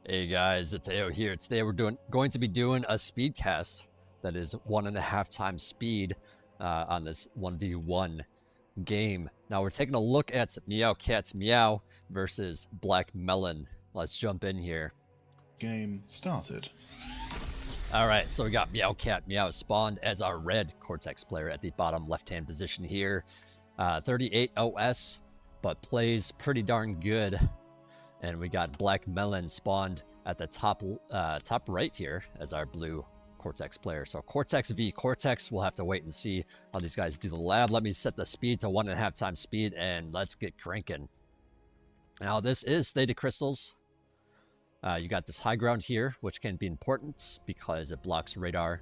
Hey guys, it's Ao here. Today we're going to be doing a speed cast that is 1.5 times speed on this 1v1 game. Now we're taking a look at MeowCat'sMeow versus BlackMelon. Let's jump in here. Game started. Alright, so we got MeowCatMeow spawned as our red Cortex player at the bottom left-hand position here. 38 OS, but plays pretty darn good. And we got BlackMelon spawned at the top right here as our blue Cortex player. So Cortex v Cortex, we'll have to wait and see how these guys do the lab. Let me set the speed to 1.5 times speed and let's get cranking. Now this is Theta crystals. You got this high ground here, which can be important because it blocks radar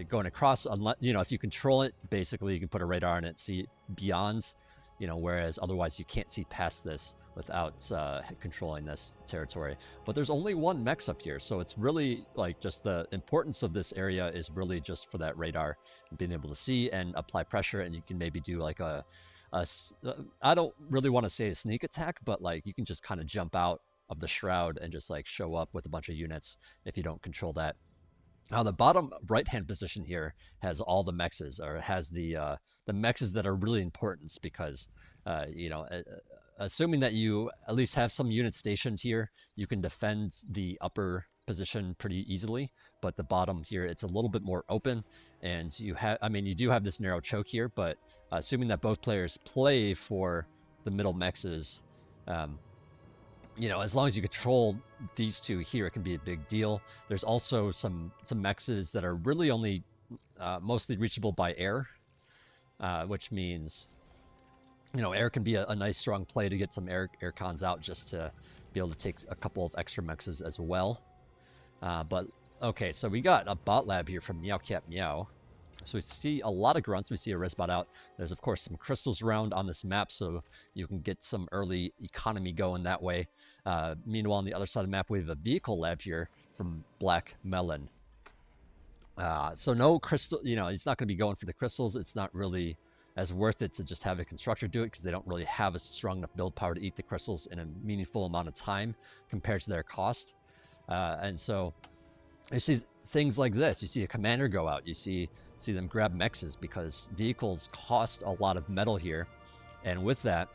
going across. Unless, if you control it, basically you can put a radar on it, see beyonds, whereas otherwise you can't see past this without controlling this territory. But there's only one mech up here, so it's really like just the importance of this area is really just for that radar and being able to see and apply pressure, and you can maybe do like I don't really want to say a sneak attack, but like you can just kind of jump out of the shroud and just like show up with a bunch of units if you don't control that. Now the bottom right hand position here has all the mexes, or has the mexes that are really important because assuming that you at least have some units stationed here, you can defend the upper position pretty easily. But the bottom here, it's a little bit more open, and you do have this narrow choke here, but assuming that both players play for the middle mexes, as long as you control these two here, it can be a big deal. There's also some mexes that are really only mostly reachable by air, which means air can be a nice strong play to get some air cons out, just to be able to take a couple of extra mexes as well. But okay, so we got a bot lab here from MeowCatMeow. So we see a lot of grunts. We see a resbot out. There's of course some crystals around on this map, so you can get some early economy going that way. Meanwhile, on the other side of the map, we have a vehicle lab here from BlackMelon. So no crystal, he's not going to be going for the crystals. It's not really as worth it to just have a constructor do it, because they don't really have a strong enough build power to eat the crystals in a meaningful amount of time compared to their cost. And so you see things like this. You see a commander go out. You see them grab mexes, because vehicles cost a lot of metal here. And with that,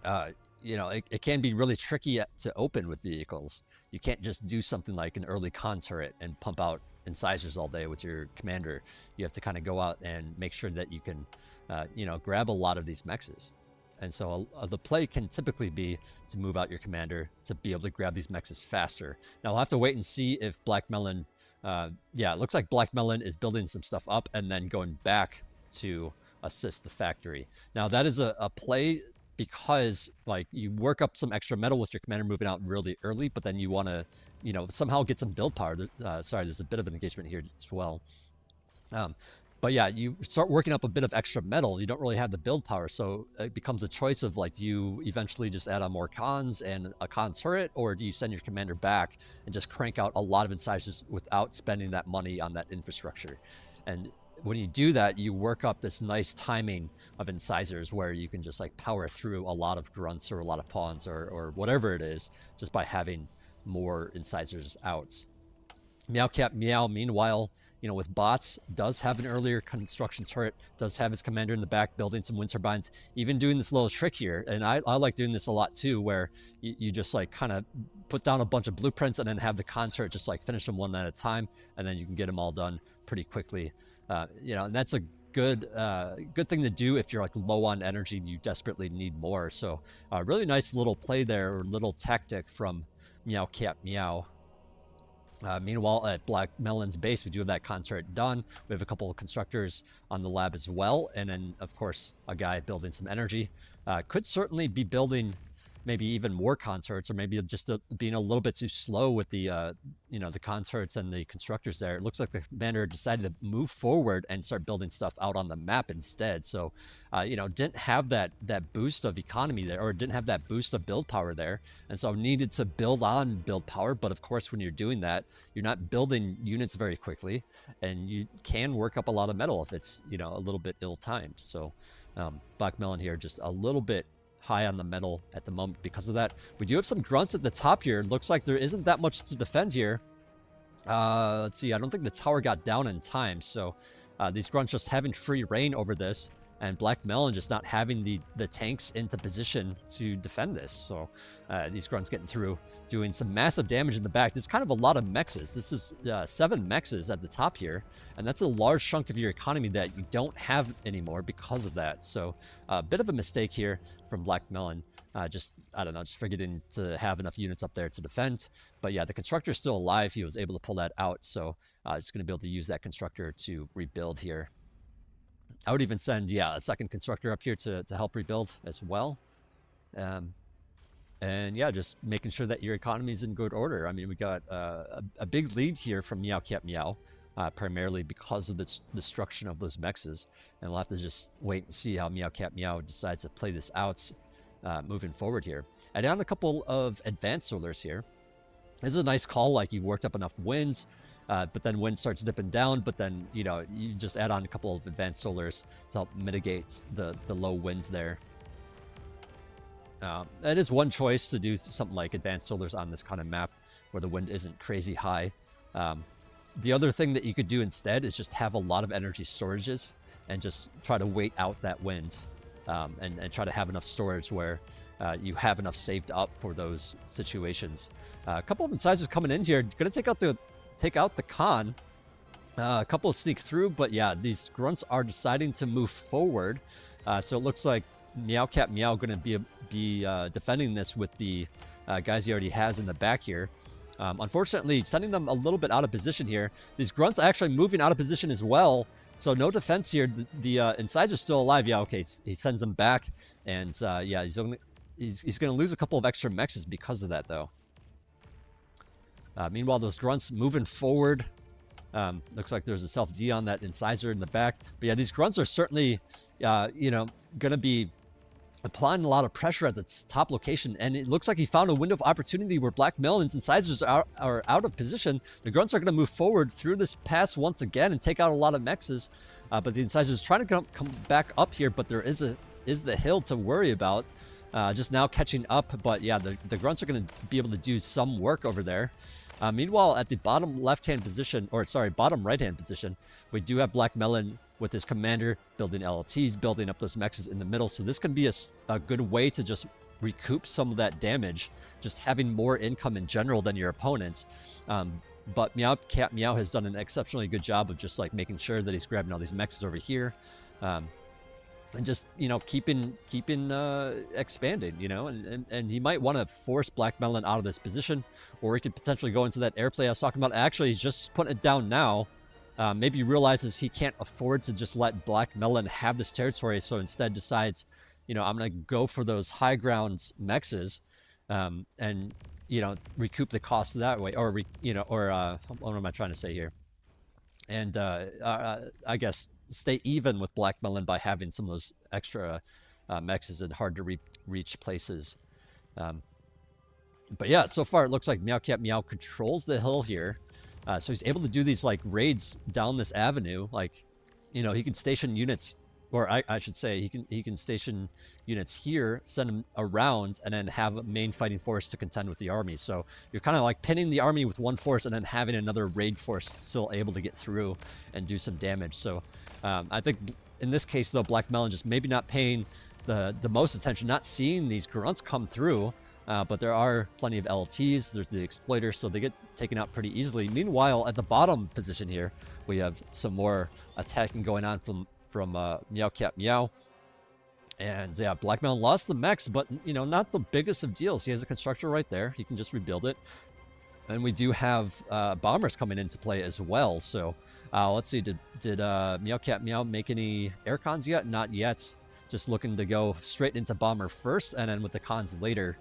it can be really tricky to open with vehicles. You can't just do something like an early con turret and pump out incisors all day with your commander. You have to kind of go out and make sure that you can grab a lot of these mexes. And so the play can typically be to move out your commander to be able to grab these mexes faster. Now we'll have to wait and see if BlackMelon, it looks like BlackMelon is building some stuff up and then going back to assist the factory. Now that is a play, because like you work up some extra metal with your commander moving out really early, but then you want to somehow get some build power. Sorry, there's a bit of an engagement here as well. But yeah, you start working up a bit of extra metal. You don't really have the build power, so it becomes a choice of like, do you eventually just add on more cons and a con turret, or do you send your commander back and just crank out a lot of incisors without spending that money on that infrastructure? And when you do that, you work up this nice timing of incisors where you can just like power through a lot of grunts or a lot of pawns or whatever it is, just by having more incisors out. MeowCatMeow, meanwhile, with bots, does have an earlier construction turret, does have his commander in the back building some wind turbines, even doing this little trick here. And I like doing this a lot too, where you just like kind of put down a bunch of blueprints and then have the con turret just like finish them one at a time, and then you can get them all done pretty quickly. And that's a good thing to do if you're like low on energy and you desperately need more. So really nice little play there, or little tactic from MeowCatMeow. Meanwhile, at BlackMelon's base, we do have that con turret done. We have a couple of constructors on the lab as well. And then, of course, a guy building some energy. Could certainly be building maybe even more con turrets, or maybe just being a little bit too slow with the the con turrets and the constructors there. It looks like the commander decided to move forward and start building stuff out on the map instead. So didn't have that boost of economy there, or didn't have that boost of build power there, and so needed to build on build power. But of course, when you're doing that, you're not building units very quickly, and you can work up a lot of metal if it's a little bit ill-timed. So BlackMelon here just a little bit high on the metal at the moment because of that. We do have some grunts at the top here. Looks like there isn't that much to defend here. Let's see. I don't think the tower got down in time, so these grunts just having free reign over this, and BlackMelon just not having the tanks into position to defend this. So these grunts getting through, doing some massive damage in the back. There's kind of a lot of mexes. This is 7 mexes at the top here, and that's a large chunk of your economy that you don't have anymore because of that. So a bit of a mistake here from BlackMelon. Just, I don't know, just forgetting to have enough units up there to defend. But yeah, the constructor is still alive. He was able to pull that out. So just going to be able to use that constructor to rebuild here. I would even send, yeah, a second constructor up here to help rebuild as well. And yeah, just making sure that your economy is in good order. I mean, we got a big lead here from MeowCatMeow, primarily because of the destruction of those mexes. And we'll have to just wait and see how MeowCatMeow decides to play this out moving forward here. Add on a couple of advanced solars here. This is a nice call, like you worked up enough winds, but then wind starts dipping down, but then, you know, you just add on a couple of advanced solars to help mitigate the low winds there. That is one choice to do something like advanced solars on this kind of map where the wind isn't crazy high. The other thing that you could do instead is just have a lot of energy storages and just try to wait out that wind. And try to have enough storage where you have enough saved up for those situations. A couple of incisors coming in here, gonna take out the con. A couple of sneak through, but yeah, these grunts are deciding to move forward. So it looks like MeowCatMeow gonna be defending this with the guys he already has in the back here. Unfortunately, sending them a little bit out of position here. These grunts are actually moving out of position as well. So no defense here. The incisors still alive. Yeah, okay. He sends them back. And yeah, he's going to lose a couple of extra mexes because of that, though. Meanwhile, those grunts moving forward. Looks like there's a self-D on that incisor in the back. But yeah, these grunts are certainly, you know, going to be applying a lot of pressure at the top location, and it looks like he found a window of opportunity where BlackMelon's incisors are out of position. The grunts are going to move forward through this pass once again and take out a lot of mexes, but the incisors trying to come back up here, but there is the hill to worry about. Just now catching up, but yeah, the grunts are going to be able to do some work over there. Meanwhile, at the bottom left-hand position, or sorry, bottom right-hand position, we do have BlackMelon with his commander building LLTs, building up those mexes in the middle. So this can be a good way to just recoup some of that damage, just having more income in general than your opponents. But MeowCatMeow has done an exceptionally good job of just like making sure that he's grabbing all these mexes over here. And just, you know, keeping expanding, you know, and he might want to force BlackMelon out of this position, or he could potentially go into that airplay I was talking about. Actually, he's just putting it down now. Maybe he realizes he can't afford to just let BlackMelon have this territory, so instead decides, you know, I'm going to go for those high ground mexes, and, you know, recoup the cost that way, or, what am I trying to say here? And I guess stay even with BlackMelon by having some of those extra mexes in hard to reach places. But yeah, so far it looks like MeowCatMeow controls the hill here. So he's able to do these like raids down this avenue. Like, you know, he can station units, or I should say he can station units here, send them around, and then have a main fighting force to contend with the army. So you're kind of like pinning the army with one force and then having another raid force still able to get through and do some damage. So I think in this case, though, BlackMelon just maybe not paying the most attention, not seeing these grunts come through. But there are plenty of LTs. There's the exploiters, so they get taken out pretty easily. Meanwhile, at the bottom position here, we have some more attacking going on from MeowCatMeow. And yeah, BlackMelon lost the mechs, but, you know, not the biggest of deals. He has a constructor right there. He can just rebuild it. And we do have bombers coming into play as well. So let's see, did MeowCatMeow make any air cons yet? Not yet. Just looking to go straight into bomber first, and then with the cons later.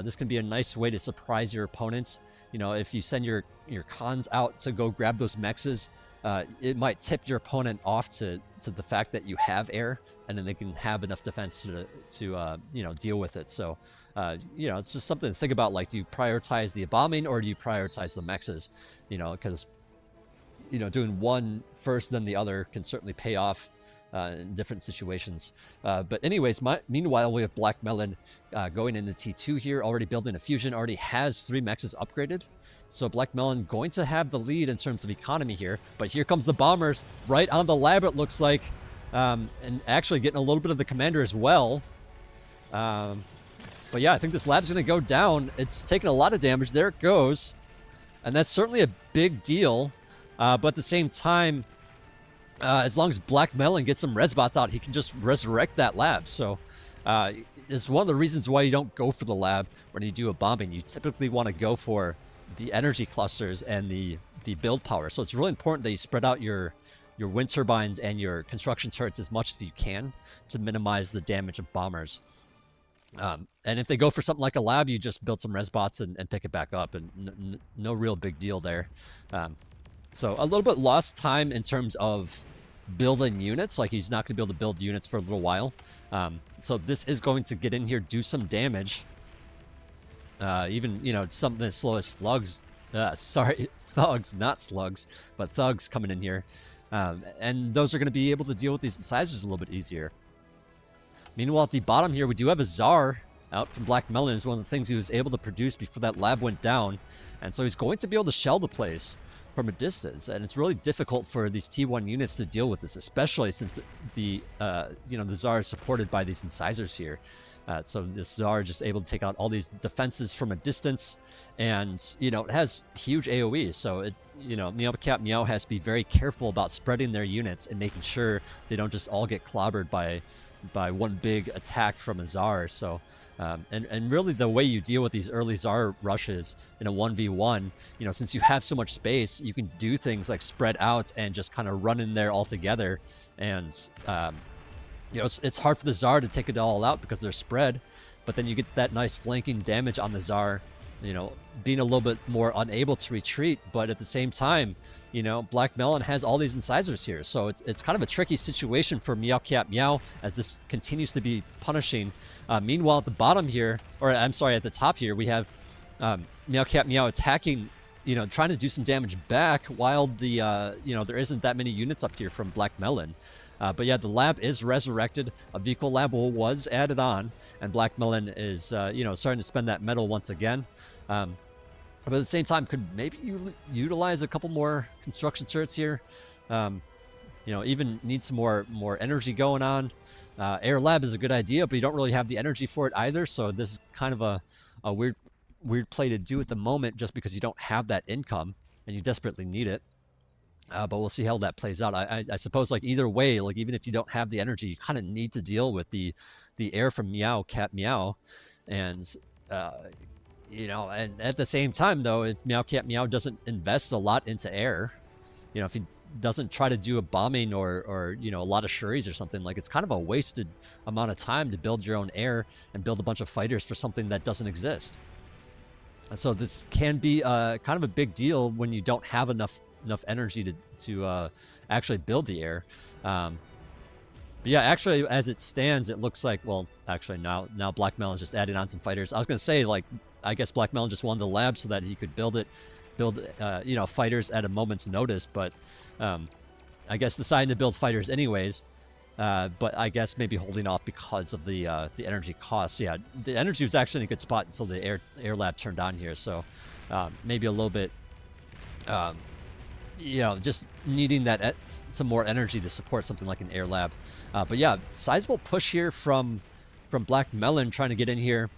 This can be a nice way to surprise your opponents. You know, if you send your cons out to go grab those mexes, it might tip your opponent off to the fact that you have air, and then they can have enough defense to you know, deal with it. So, you know, it's just something to think about. Like, do you prioritize the bombing or do you prioritize the mexes? You know, because, you know, doing one first then the other can certainly pay off in different situations. But anyways, meanwhile, we have BlackMelon going into T2 here, already building a fusion, already has 3 mexes upgraded. So BlackMelon going to have the lead in terms of economy here. But here comes the bombers right on the lab, it looks like. And actually getting a little bit of the commander as well. But yeah, I think this lab's going to go down. It's taking a lot of damage. There it goes. And that's certainly a big deal. But at the same time, as long as BlackMelon gets some resbots out, he can just resurrect that lab. So it's one of the reasons why you don't go for the lab when you do a bombing. You typically want to go for the energy clusters and the build power. So it's really important that you spread out your wind turbines and your construction turrets as much as you can to minimize the damage of bombers. And if they go for something like a lab, you just build some resbots and pick it back up, and no real big deal there. So a little bit lost time in terms of building units. Like, he's not going to be able to build units for a little while. So this is going to get in here, do some damage. Even, you know, something as slow as slugs. Sorry, thugs, not slugs, but thugs coming in here. And those are going to be able to deal with these incisors a little bit easier. Meanwhile, at the bottom here, we do have a Tsar out from BlackMelon. Is one of the things he was able to produce before that lab went down. And so he's going to be able to shell the place from a distance. And it's really difficult for these T1 units to deal with this, especially since the Tsar is supported by these incisors here. So this Tsar just able to take out all these defenses from a distance. And, you know, it has huge AoE. So, MeowCatMeow has to be very careful about spreading their units and making sure they don't just all get clobbered by one big attack from a Tsar. So, and really the way you deal with these early Tsar rushes in a 1v1, you know, since you have so much space, you can do things like spread out and just kind of run in there all together. And, it's hard for the Tsar to take it all out because they're spread, but then you get that nice flanking damage on the Tsar, you know, being a little bit more unable to retreat. But at the same time, you know, BlackMelon has all these incisors here. So it's kind of a tricky situation for MeowCatMeow as this continues to be punishing. Meanwhile, at the bottom here, or I'm sorry, at the top here, we have MeowCatMeow attacking, you know, trying to do some damage back while the, there isn't that many units up here from BlackMelon. But yeah, the lab is resurrected. A vehicle lab was added on, and BlackMelon is, starting to spend that metal once again. But at the same time, could maybe utilize a couple more construction turrets here. Even need some more energy going on. Air lab is a good idea, but you don't really have the energy for it either. So this is kind of a weird play to do at the moment, just because you don't have that income and you desperately need it. But we'll see how that plays out. I suppose, like, either way, like, even if you don't have the energy, you kind of need to deal with the air from MeowCatMeow. And and at the same time, though, if MeowCatMeow doesn't invest a lot into air, if he doesn't try to do a bombing or a lot of Shuris or something, like, it's kind of a wasted amount of time to build your own air and build a bunch of fighters for something that doesn't exist. So this can be kind of a big deal when you don't have enough energy to actually build the air. But yeah, actually, as it stands, it looks like, well, actually now BlackMelon just added on some fighters. I was gonna say, like, I guess BlackMelon just wanted the lab so that he could build fighters at a moment's notice, but I guess deciding to build fighters anyways. But I guess maybe holding off because of the energy costs. Yeah, the energy was actually in a good spot until the air lab turned on here. So maybe a little bit, just needing that some more energy to support something like an air lab. But yeah, sizable push here from BlackMelon trying to get in here.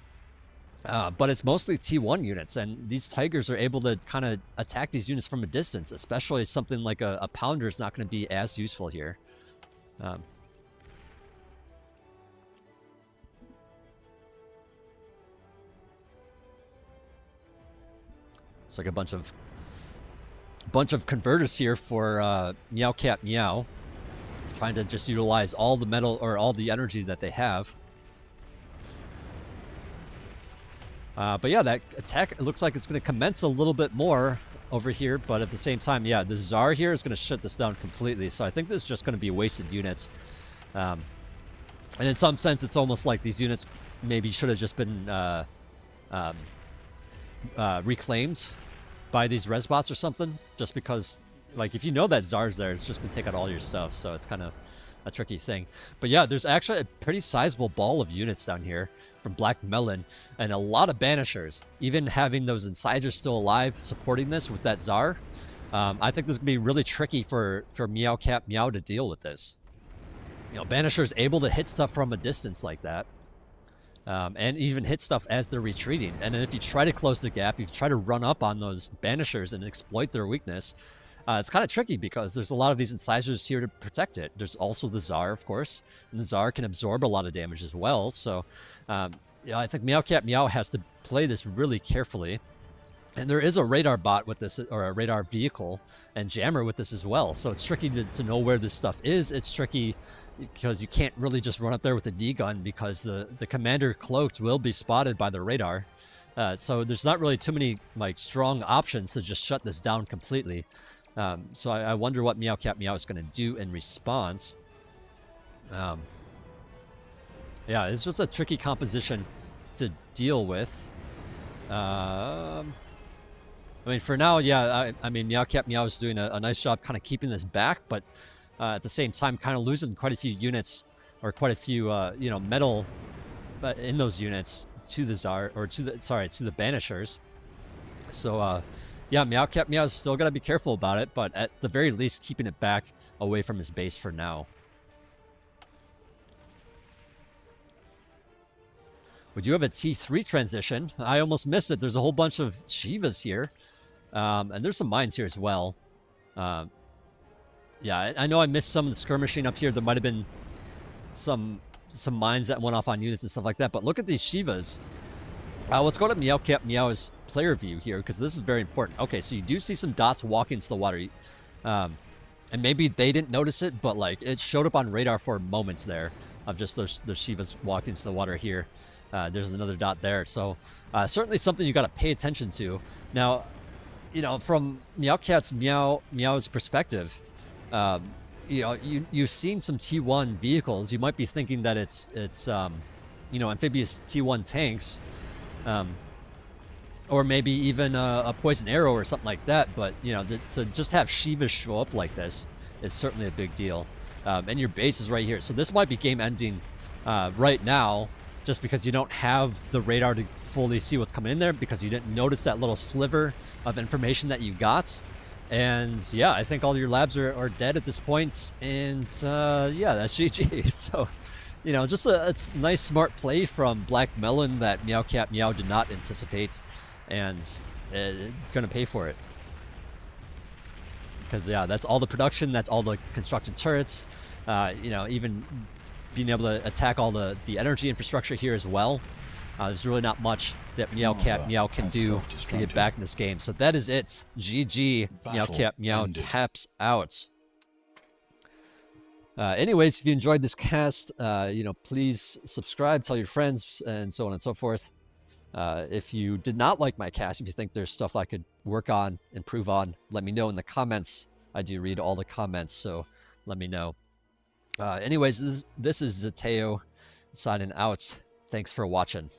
But it's mostly T1 units, and these Tigers are able to kind of attack these units from a distance, especially something like a Pounder is not going to be as useful here. It's like a bunch of converters here for MeowCatMeow, trying to just utilize all the metal or all the energy that they have. But yeah, that attack, it looks like it's going to commence a little bit more over here, but at the same time, yeah, the Tsar here is going to shut this down completely. So I think this is just going to be wasted units. And in some sense, it's almost like these units maybe should have just been reclaimed by these resbots or something, just because, like, if you know that Tsar's there, it's just going to take out all your stuff. So it's kind of a tricky thing. But yeah, there's actually a pretty sizable ball of units down here from BlackMelon, and a lot of banishers. Even having those incisors still alive supporting this with that Tsar, I think this is going to be really tricky for MeowCatMeow to deal with this. You know, banishers able to hit stuff from a distance like that. And even hit stuff as they're retreating. And then if you try to close the gap, if you try to run up on those banishers and exploit their weakness, it's kind of tricky because there's a lot of these incisors here to protect it. There's also the Tsar, of course, and the Tsar can absorb a lot of damage as well. So, yeah, I think MeowCatMeow has to play this really carefully. And there is a radar bot with this, or a radar vehicle and jammer with this as well. So it's tricky to know where this stuff is. It's tricky because you can't really just run up there with a D-gun because the commander cloaked will be spotted by the radar. So there's not really too many like strong options to just shut this down completely. So I wonder what MeowCatMeow is going to do in response. Yeah, it's just a tricky composition to deal with. I mean, for now, yeah, I mean, MeowCatMeow is doing a nice job kind of keeping this back, but at the same time, kind of losing quite a few units, or quite a few, you know, metal in those units to the Tsar, or to the, sorry, to the banishers. So, yeah, MeowCatMeow is still got to be careful about it, but at the very least, keeping it back away from his base for now. We do have a T3 transition. I almost missed it. There's a whole bunch of Shivas here. And there's some mines here as well. Yeah, I know I missed some of the skirmishing up here. There might have been some mines that went off on units and stuff like that. But look at these Shivas. Let's go to MeowCatMeow's player view here, because this is very important. Okay, so you do see some dots walking into the water. And maybe they didn't notice it, but like it showed up on radar for moments there of just those Shivas walking into the water here. There's another dot there. So certainly something you got to pay attention to. Now, you know, from Meow's perspective, you know, you've seen some T1 vehicles. You might be thinking that it's you know, amphibious T1 tanks, or maybe even a poison arrow or something like that. But you know, to just have Shivas show up like this is certainly a big deal. And your base is right here, so this might be game ending right now, just because you don't have the radar to fully see what's coming in there, because you didn't notice that little sliver of information that you got. And yeah, I think all your labs are dead at this point. And yeah, that's GG. So, you know, just a nice smart play from BlackMelon that MeowCatMeow did not anticipate, and gonna pay for it. Because yeah, that's all the production, that's all the constructed turrets, you know, even being able to attack all the energy infrastructure here as well. There's really not much that MeowCatMeow can do to get back in this game. So that is it. GG. MeowCatMeow taps out. Anyways, if you enjoyed this cast, you know, please subscribe, tell your friends, and so on and so forth. If you did not like my cast, if you think there's stuff I could work on, improve on, let me know in the comments. I do read all the comments, so let me know. Anyways, this is Zeteo signing out. Thanks for watching.